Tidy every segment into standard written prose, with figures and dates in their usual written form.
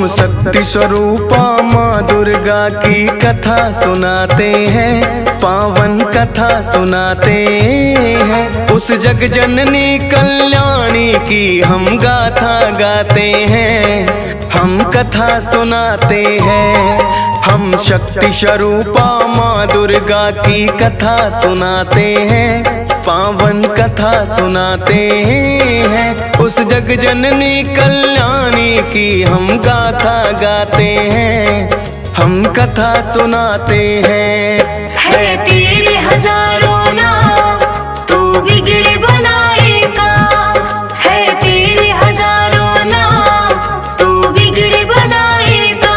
शक्ति स्वरूपा माँ दुर्गा की कथा सुनाते हैं, पावन कथा सुनाते हैं। उस जग जननी कल्याणी की हम गाथा गाते हैं, हम कथा सुनाते हैं। हम शक्ति स्वरूपा माँ दुर्गा की कथा सुनाते हैं, पावन कथा सुनाते हैं। उस जग जननी कल्याणी की हम गाथा गाते हैं, हम कथा सुनाते हैं। है तेरे हजारों नाम तू बिगड़ बनाएगा, है तेरे हजारों नाम तू बिगड़ बनाएगा।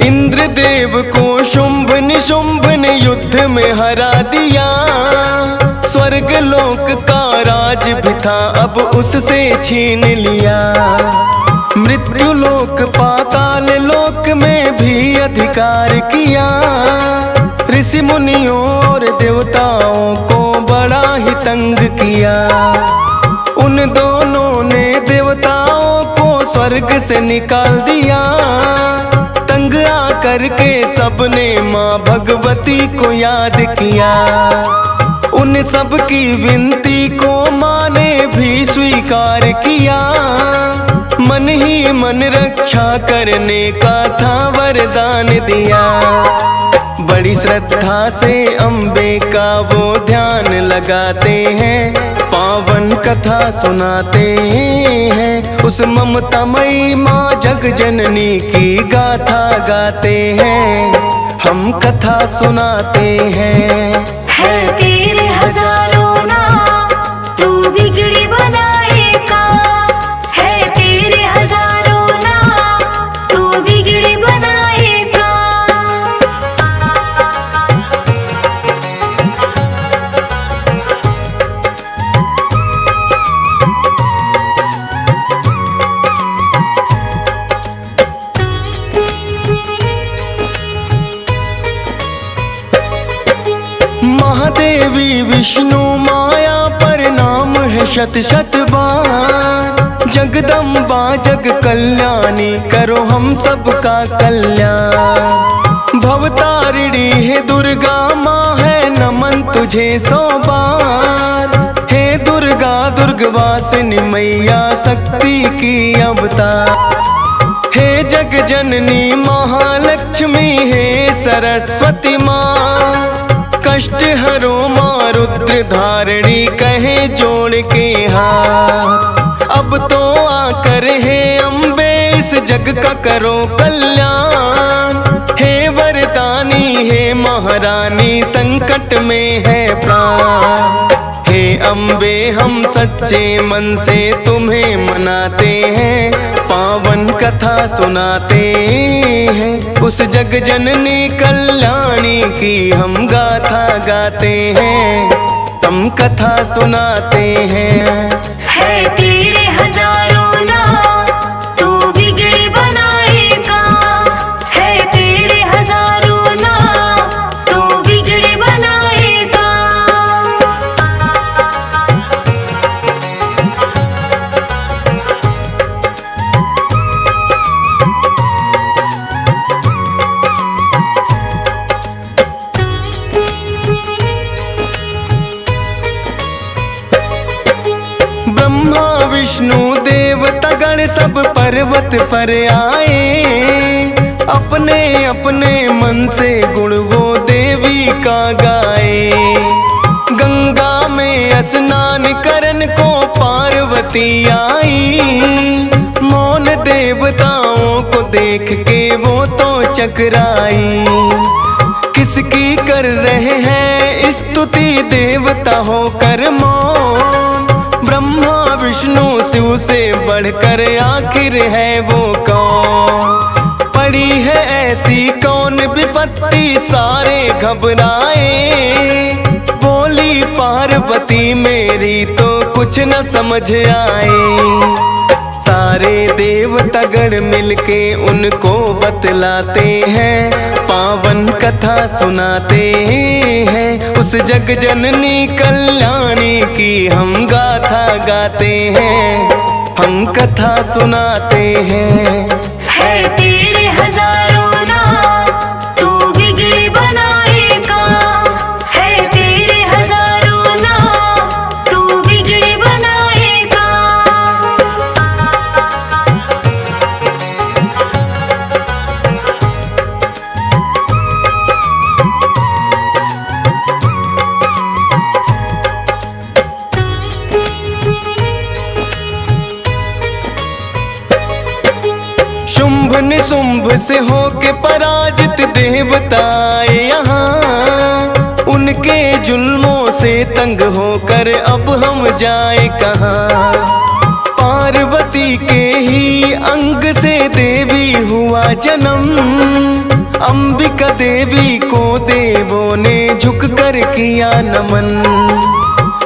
इंद्रदेव को शुंभ निशुंभ ने युद्ध में हरा दिया। स्वर्ग लोक का राज भी था अब उससे छीन लिया। मृत्यु लोक पाताल लोक में भी अधिकार किया। ऋषि मुनियों और देवताओं को बड़ा ही तंग किया। उन दोनों ने देवताओं को स्वर्ग से निकाल दिया। तंग आकर के सबने माँ भगवती को याद किया। उन सब की विनती को माँ ने भी स्वीकार किया। मन ही मन रक्षा करने का था वरदान दिया। बड़ी श्रद्धा से अम्बे का वो ध्यान लगाते हैं, पावन कथा सुनाते हैं। उस ममतामयी माँ जग जननी की गाथा गाते हैं, हम कथा सुनाते हैं। है तेरे हजारों नाम तू बिगड़ बनाएगा, है तेरे हजारों नाम तू बिगड़ बनाएगा। महादेवी विष्णु माया पर नाम है शत शत बार। जगदम्बा जग कल्याणी करो हम सबका कल्याण। भवतारिणी है दुर्गा माँ है नमन तुझे 100 बार। हे दुर्गा दुर्गवासिनी मैया शक्ति की अवतार। हे जग जननी महालक्ष्मी है सरस्वती माँ। कष्ट हरो माँ रुद्र धारणी कहे जोड़ के हाथ। अब तो आकर हे अम्बे इस जग का करो कल्याण। हे वरदानी हे महारानी संकट में है प्राण। हे अम्बे हम सच्चे मन से तुम्हें मनाते हैं, पावन कथा सुनाते हैं। उस जग जननी कल्याणी की हम गाथा गाते हैं, हम कथा सुनाते हैं। है तेरे हजारों नाम तू बिगड़ बनाएगा, है तेरे हजारों नाम तू बिगड़ बनाएगा। ब्रह्मा विष्णु देवता गण सब पर्वत पर आए। अपने अपने मन से गुण वो देवी का गाए। गंगा में स्नान करन को पार्वती आई। मौन देवताओं को देख के वो तो चकराई। किसकी कर रहे हैं स्तुति देवता होकर मौन। ब्रह्मा विष्णु शिव से बढ़कर आखिर है वो कौन। पड़ी है ऐसी कौन विपत्ति सारे घबराए। बोली पार्वती मेरी तो कुछ न समझ आए। सारे देवता गण मिलके उनको बतलाते हैं, पावन कथा सुनाते हैं। उस जग जननी कल्याणी की हम गाथा गाते हैं, हम कथा सुनाते हैं। है तेरे हजारों नाम, तू बिगड़ी बनाएगा। है तेरे हजारों नाम, तू बिगड़ी बनाएगा। शुंभ निशुंभ से होके पराजित देवताए यहाँ, उनके जुल्मों से तंग होकर अब हम जाए कहाँ। पार्वती के ही अंग से देवी हुआ जन्म, अंबिका देवी को देवों ने झुक कर किया नमन।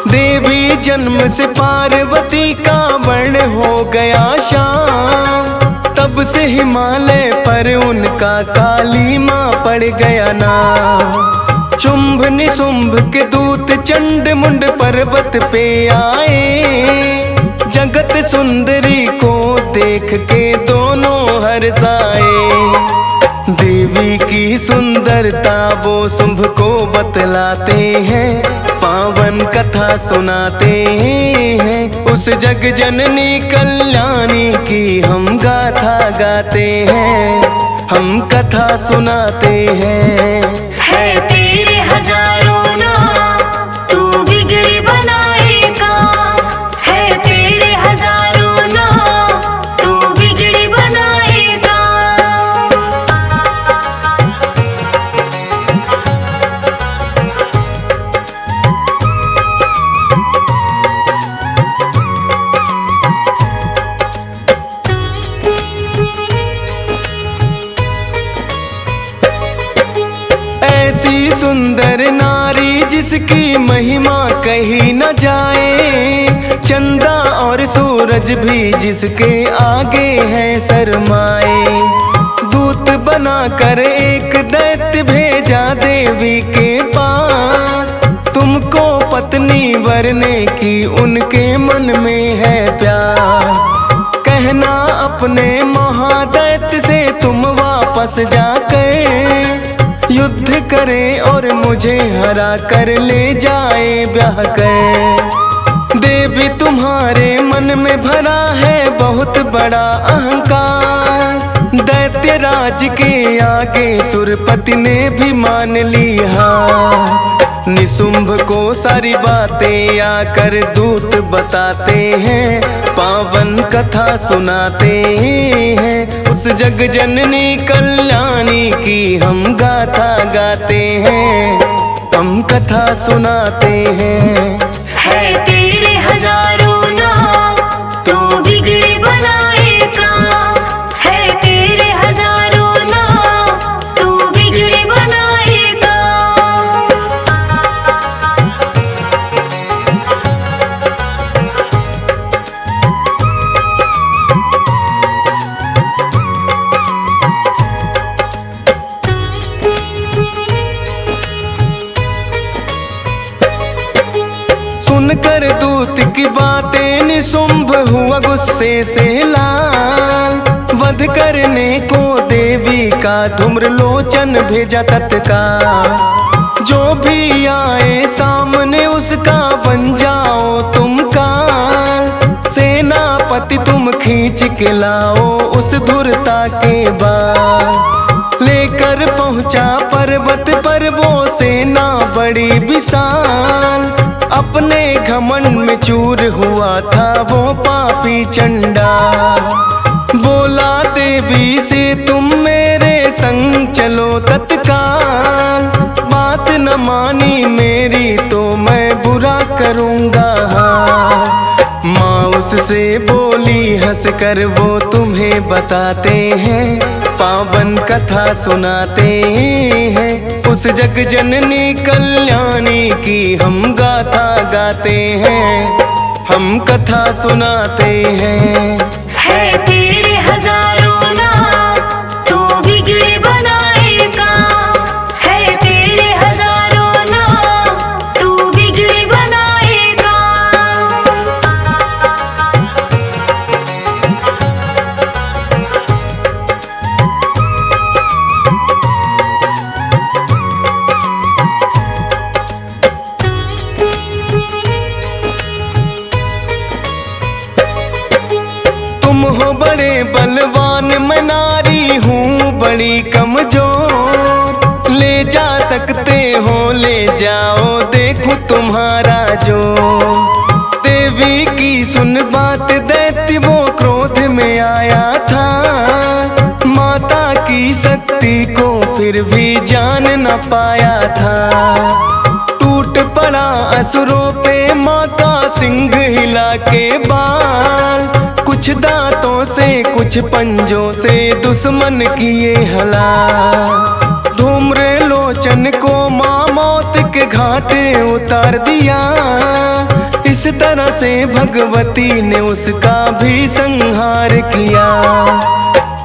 देवी जन्म से पार्वती का वर्ण हो गया शाम, तब से हिमालय पर उनका काली माँ पड़ गया नाम। शुंभ निशुंभ के दूत चंड मुंड पर्वत पे आए, जगत सुंदरी को देख के दोनों हर्षाए। देवी की सुंदरता वो शुंभ को बतलाते हैं, पावन कथा सुनाते हैं। उस जग जननी कल्याणी की हम गाथा गाते हैं, हम कथा सुनाते हैं। है तेरे हजारों नाम, तू बिगड़ी बनाएगा। है तेरे हजारों नाम, तू बिगड़ी बनाएगा। ऐसी सुंदर नारी जिसकी महिमा कही न जाए, चंदा और सूरज भी जिसके आगे हैं शर्माए। दूत बनाकर एक दैत्य भेजा देवी के पास, तुमको पत्नी वरने की उनके मन में है प्यास। कहना अपने महादैत्य से तुम वापस जाकर युद्ध करे और मुझे हरा कर ले जाए ब्याह कर। देवी तुम्हारे मन में भरा है बहुत बड़ा अहंकार, दैत्य राज के आगे सुरपति ने भी मान लिया। निशुंभ को सारी बातें आकर दूत बताते हैं, पावन कथा सुनाते हैं। उस जग जननी कल्याणी की हम गाथा गाते हैं, हम कथा सुनाते हैं। है तेरे हजारों नाम, तू बिगड़ी बनाएगा। है तेरे हजारों नाम, तू बिगड़ी बनाएगा। सुनकर दूत की बातें निशुंभ हुआ गुस्से से लाल, वध करने को देवी का धूम्रलोचन भेजा तत्काल। जो भी आए सामने उसका बन जाओ तुम काल, सेनापति तुम खींच के लाओ उस धुरता के बाद। लेकर पहुंचा पर्वत पर वो सेना बड़ी विशाल, अपने घमंड में चूर हुआ था वो पापी चंडा। बोला देवी से तुम मेरे संग चलो तत्काल, बात न मानी मेरी तो मैं बुरा करूँगा। माँ उससे बोली हंस कर वो तुम्हें बताते हैं, पावन कथा सुनाते हैं। उस जग जननी कल्याणी की हम गाथा गाते हैं, हम कथा सुनाते हैं। है तेरे हजारों नाम, तू बिगड़े बनाएगा। है तेरे हजारों नाम, तू बिगड़े बनाएगा। तुम हो बड़े बलवान, मैं नारी हूँ बड़ी कमजोर। ले जा सकते हो ले जाओ, देखो तुम्हारा जो। देवी की सुन बात, दैत्य वो क्रोध में आया था। माता की शक्ति को फिर भी जान न पाया था। टूट पड़ा असुरों पे माँ का सिंह हिला के बाल। कुछ दांतों से कुछ पंजों से दुश्मन किए हला। धूम्र लोचन को माँ मौत के घाटे उतार दिया। इस तरह से भगवती ने उसका भी संहार किया।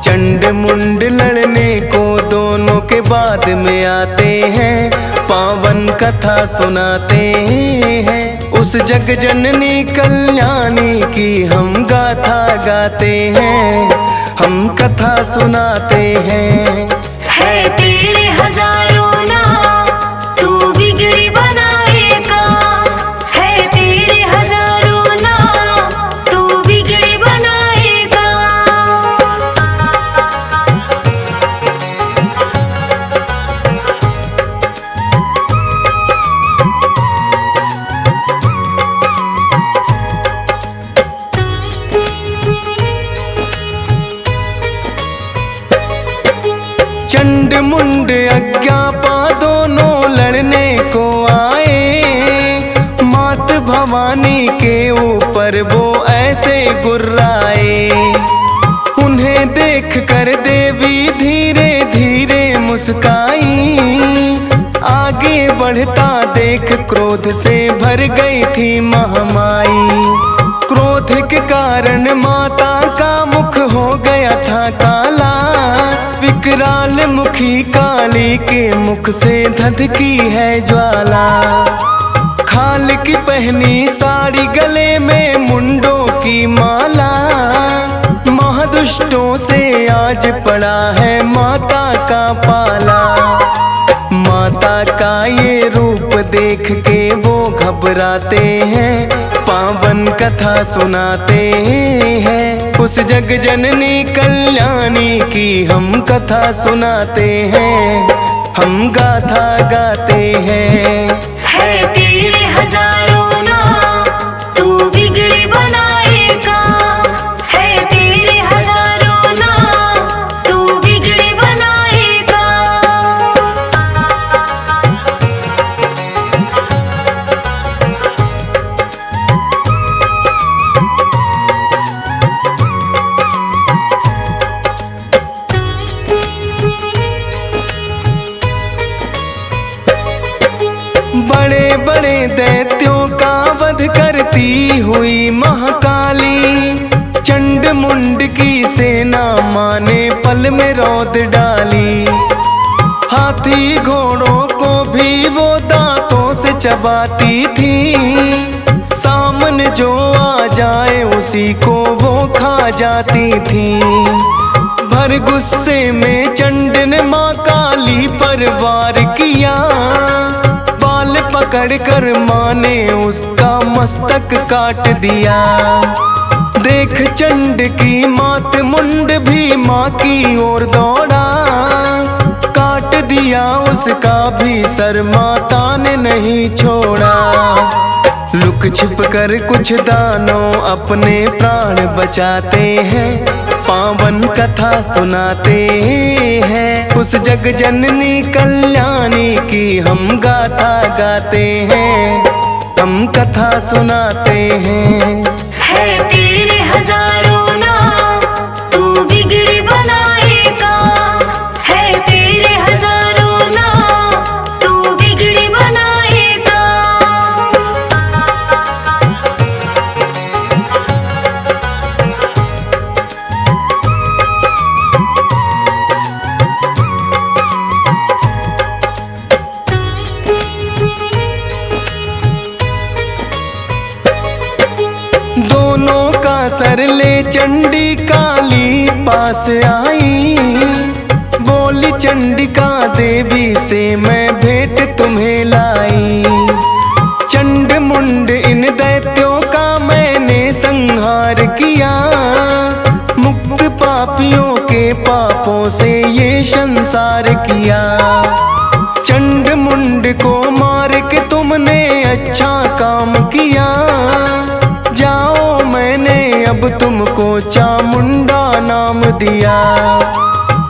चंड मुंड लड़ने को दोनों के बाद में आते हैं, पावन कथा सुनाते हैं। उस जग जननी कल्याणी की हम गाथा गाते हैं, हम कथा सुनाते हैं। है तेरे हजारों नाम, तू बिगड़े बनाएगा। है तेरे हजारों नाम, तू बिगड़े बनाएगा। चंड मुंड अज्ञापा दोनों लड़ने को आए। मात भवानी के ऊपर वो ऐसे गुर्राए। उन्हें देख कर देवी धीरे धीरे मुस्काई। आगे बढ़ता देख क्रोध से भर गई थी महामाई। क्रोध के कारण माता का मुख हो गया था काला। विकराल मुखी काली के मुख से धधकी है ज्वाला। खाल की पहनी साड़ी, गले में मुंडों की माला। महादुष्टों से आज पड़ा है माता का पाला। माता का ये रूप देख के वो घबराते हैं, पावन कथा सुनाते हैं। उस जग जननी कल्याणी की हम कथा सुनाते हैं, हम गाथा गाते हैं। है तेरे हजारों नाम, तू बिगड़े बनाएगा। है तेरे हजारों नाम, तू बिगड़े बनाएगा। बड़े बड़े दैत्यों का वध करती हुई महाकाली। चंड मुंड की सेना माने पल में रौद डाली। हाथी घोड़ों को भी वो दांतों से चबाती थी। सामने जो आ जाए उसी को वो खा जाती थी। भर गुस्से में चंड ने माँ काली पर वार किया। पकड़ कर माँ ने उसका मस्तक काट दिया। देख चंड की मात मुंड भी माँ की ओर दौड़ा। काट दिया उसका भी सर, माता ने नहीं छोड़ा। लुक छिप कर कुछ दानों अपने प्राण बचाते हैं, पावन कथा सुनाते हैं। उस जग जननी कल्याणी की हम गाथा गाते हैं, हम कथा सुनाते हैं। है तेरे हजारों नाम, तू बिगड़े बनाएगा। है तेरे हजारों नाम, तू बिगड़े बनाएगा। कर ले चंडी काली पास आई, बोली चंडिका देवी से मैं भेंट तुम्हें लाई। चंड मुंड इन दैत्यों का मैंने संहार किया, मुक्त पापियों के पापों से ये संसार किया। चंड मुंड को मार के तुमने अच्छा काम किया, जाओ मैंने अब तुमको चामुंडा नाम दिया।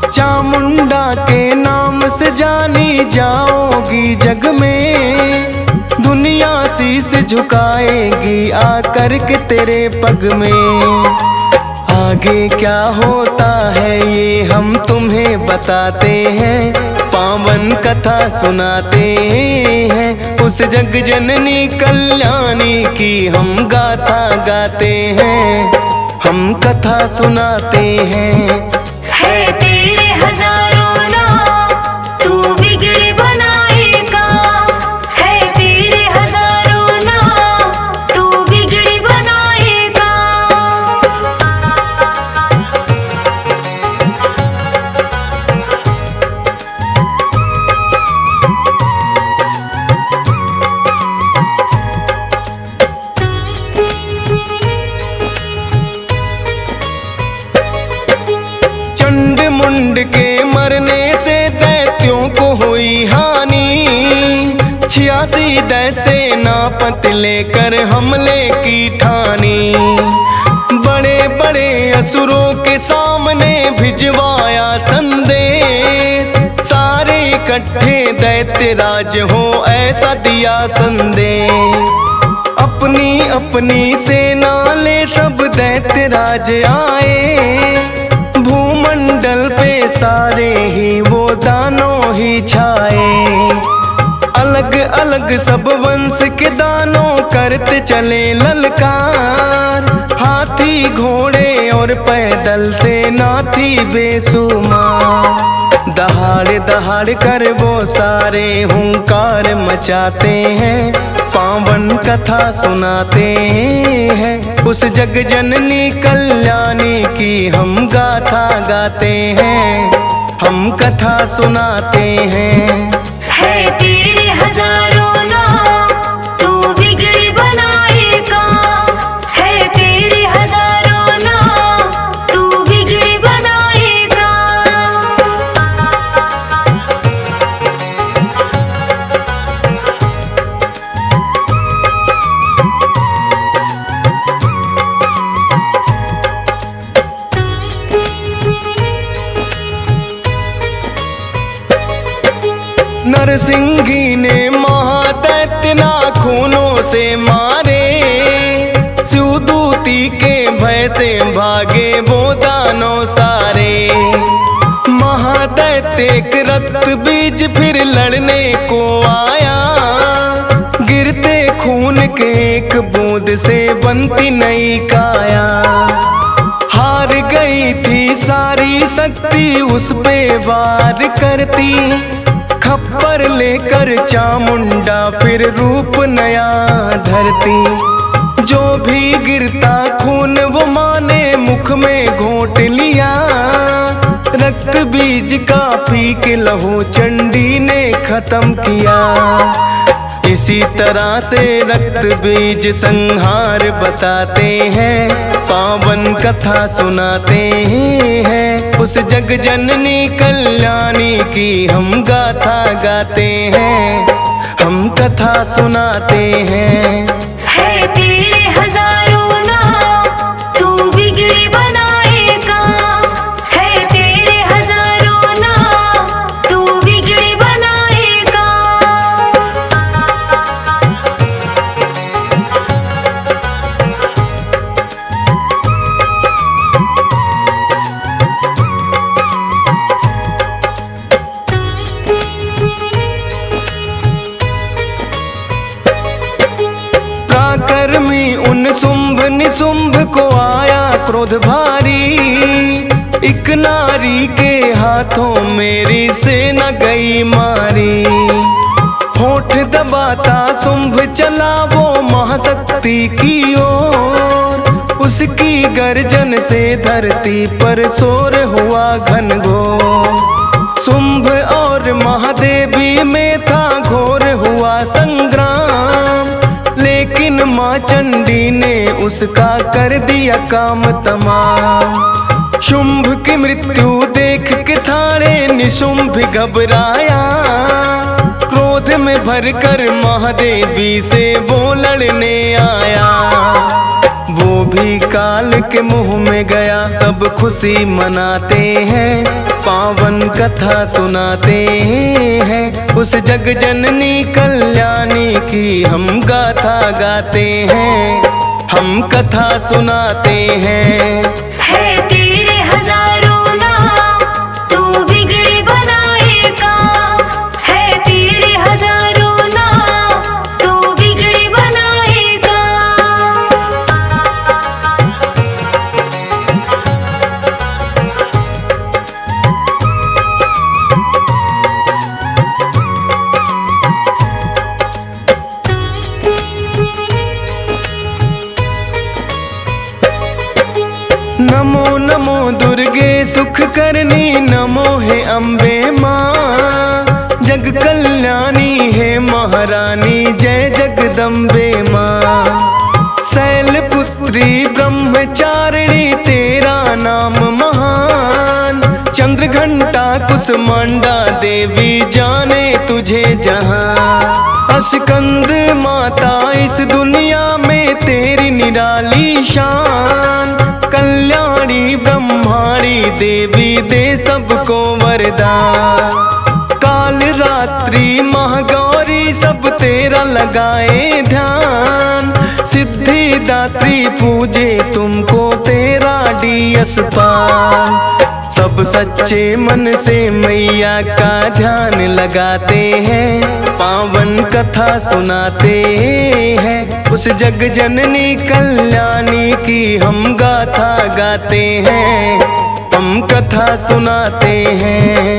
चामुंडा के नाम से जानी जाओगी जग में, दुनिया शीश झुकाएगी आकर के तेरे पग में। आगे क्या होता है ये हम तुम्हें बताते हैं, पावन कथा सुनाते हैं। उस जग जननी कल्याणी की हम गाथा गाते हैं, हम कथा सुनाते हैं। है तेरे हजारों नाम, तू बिगड़ी बनाएगा। है तेरे हजारों नाम, तू बिगड़ी बनाएगा। चंड मुंड के मरने से दैत्यों को हुई हानि, 86 दैसे नापत लेकर हमले की ठानी। बड़े बड़े असुरों के सामने भिजवाया संदेश, सारे इकट्ठे दैत्य राज हो ऐसा दिया संदेश। अपनी अपनी सेना ले सब दैत्य राज आए, भूमंडल पे सारे ही वो दानों ही छाए। अलग अलग सब वंश के दानों करते चले ललकार, हाथी घोड़े और पैदल सेना थी बेसुमार। दहाड़ दहाड़ कर वो सारे हुंकार मचाते हैं, पावन कथा सुनाते हैं। उस जग जननी कल्याणी की हम गाथा गाते हैं, हम कथा सुनाते हैं। है तेरे हजारों नाम, तू बिगड़ी बनाएगा। है तेरे हजारों नाम, तू बिगड़ी बनाएगा। नरसिंही ने महादैत्य नाखूनों से मारे, शिवदूती के भय से भागे वो दानव सारे। महादैत्य एक रक्त बीज फिर लड़ने को आया, गिरते खून के एक बूंद से बनती नई काया। हार गई थी सारी शक्ति उस पे वार करती, खप्पर लेकर चामुंडा फिर रूप नया धरती। जो भी गिरता खून वो माने मुख में घोंट लिया, रक्त बीज का पी के लहू चंडी ने खत्म किया। इसी तरह से रक्त बीज संहार बताते हैं, पावन कथा सुनाते हैं। उस जग जननी कल्याणी की हम गाथा गाते हैं, हम कथा सुनाते हैं। है तेरे हजारों नाम, तू बिगड़ी बनाएगा। है तेरे हजारों नाम, तू बिगड़ी बनाएगा। पराक्रमी उन शुंभ निशुंभ को आया क्रोध भारी, एक नारी के हाथों मेरी सेना गई मारी। होठ दबाता शुंभ चला वो महाशक्ति की ओर, उसकी गर्जन से धरती पर शोर हुआ घनघोर। शुंभ और महादेवी में था घोर हुआ संग्राम, लेकिन माँ चंडी ने उसका कर दिया काम तमाम। शुंभ की मृत्यु देख के थाने निशुंभ घबराया, क्रोध में भरकर महादेवी से वो लड़ने आया। वो भी काल के मुंह में गया, तब खुशी मनाते हैं, पावन कथा सुनाते हैं। उस जग जननी कल्याणी की हम गाथा गाते हैं, हम कथा सुनाते हैं। है तेरे हजारों नाम, तू बिगड़ी बनाएगा। है तेरे हजारों नाम, तू बिगड़ी बनाएगा। नमो नमो दुर्गे सुख करनी, नमो है अम्बे माँ। जग कल्याणी है महारानी, जय जगदम्बे माँ। शैलपुत्री ब्रह्मचारिणी तेरा नाम महान। चंद्रघंटा कुसमांडा देवी जाने तुझे जहां। स्कंद माता इस दुनिया में तेरी निराली शान। कल्याणी ब्रह्माणी देवी दे सबको वरदान। काल रात्रि महागौरी सब तेरा लगाए ध्यान। सिद्धिदात्री पूजे तुमको तेरा डीएस पान। सब सच्चे मन से मैया का ध्यान लगाते हैं, पावन कथा सुनाते हैं। उस जग जननी कल्याणी की हम गाथा गाते हैं, हम कथा सुनाते हैं।